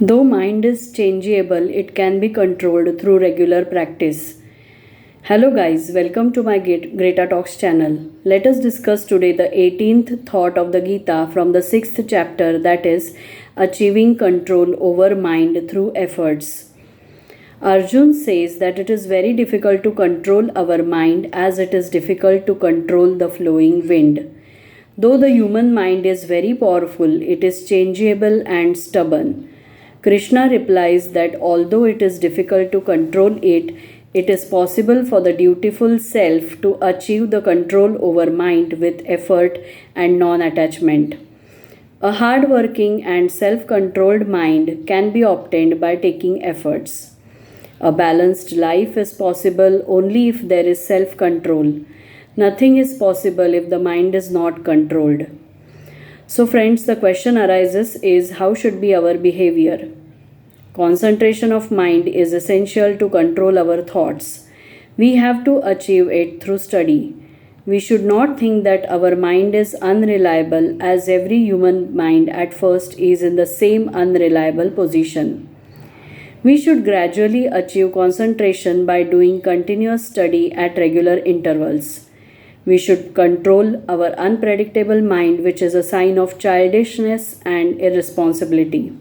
Though mind is changeable, it can be controlled through regular practice. Hello, guys, welcome to my Greta Talks channel. Let us discuss today the 18th thought of the Gita from the 6th chapter, that is, achieving control over mind through efforts. Arjun says that it is very difficult to control our mind as it is difficult to control the flowing wind. Though the human mind is very powerful, it is changeable and stubborn. Krishna replies that although it is difficult to control it, it is possible for the dutiful self to achieve the control over mind with effort and non attachment. A hard-working and self-controlled mind can be obtained by taking efforts. A balanced life is possible only if there is self-control. Nothing is possible if the mind is not controlled. So friends, the question arises is how should be our behavior? Concentration of mind is essential to control our thoughts. We have to achieve it through study. We should not think that our mind is unreliable, as every human mind at first is in the same unreliable position. We should gradually achieve concentration by doing continuous study at regular intervals. We should control our unpredictable mind, which is a sign of childishness and irresponsibility.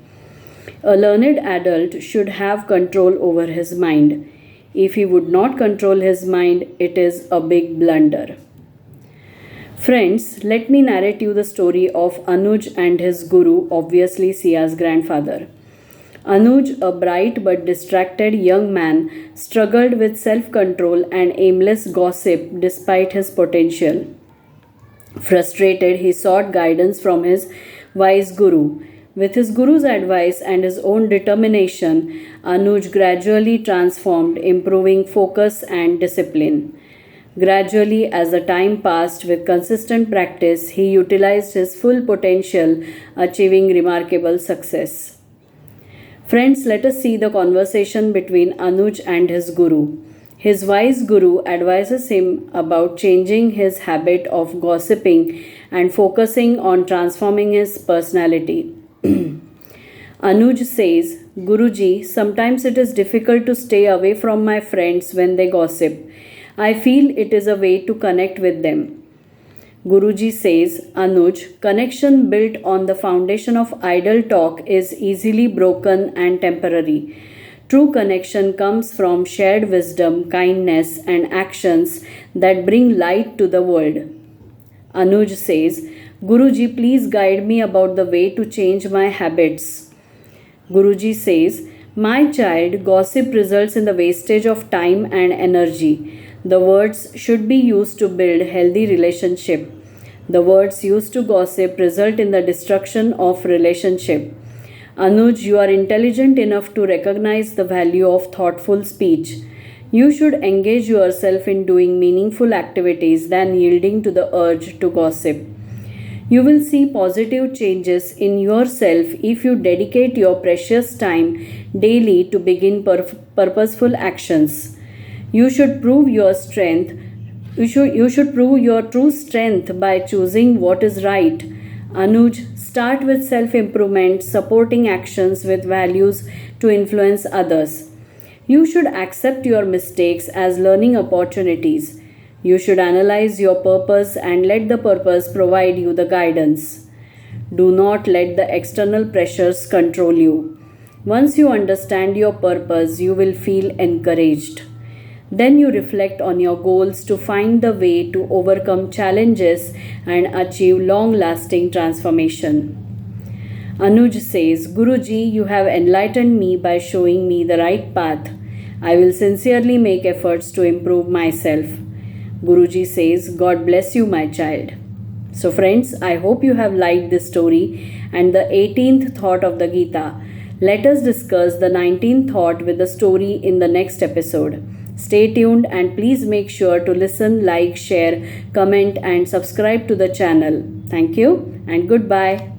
A learned adult should have control over his mind. If he would not control his mind, it is a big blunder. Friends, let me narrate you the story of Anuj and his guru, obviously Sia's grandfather. Anuj, a bright but distracted young man, struggled with self-control and aimless gossip despite his potential. Frustrated, he sought guidance from his wise guru. With his guru's advice and his own determination, Anuj gradually transformed, improving focus and discipline. Gradually, as the time passed with consistent practice, he utilized his full potential, achieving remarkable success. Friends, let us see the conversation between Anuj and his guru. His wise guru advises him about changing his habit of gossiping and focusing on transforming his personality. Anuj says, Guruji, sometimes it is difficult to stay away from my friends when they gossip. I feel it is a way to connect with them. Guruji says, Anuj, connection built on the foundation of idle talk is easily broken and temporary. True connection comes from shared wisdom, kindness, and actions that bring light to the world. Anuj says, Guruji, please guide me about the way to change my habits. Guruji says, my child, gossip results in the wastage of time and energy. The words should be used to build healthy relationship. The words used to gossip result in the destruction of relationship. Anuj, you are intelligent enough to recognize the value of thoughtful speech. You should engage yourself in doing meaningful activities than yielding to the urge to gossip. You will see positive changes in yourself if you dedicate your precious time daily to begin purposeful actions. You should prove your strength. You should prove your true strength by choosing what is right. Anuj, start with self-improvement, supporting actions with values to influence others. You should accept your mistakes as learning opportunities. You should analyze your purpose and let the purpose provide you the guidance. Do not let the external pressures control you. Once you understand your purpose, you will feel encouraged. Then you reflect on your goals to find the way to overcome challenges and achieve long-lasting transformation. Anuj says, Guruji, you have enlightened me by showing me the right path. I will sincerely make efforts to improve myself. Guruji says, God bless you, my child. So friends, I hope you have liked this story and the 18th thought of the Gita. Let us discuss the 19th thought with the story in the next episode. Stay tuned and please make sure to listen, like, share, comment and subscribe to the channel. Thank you and goodbye.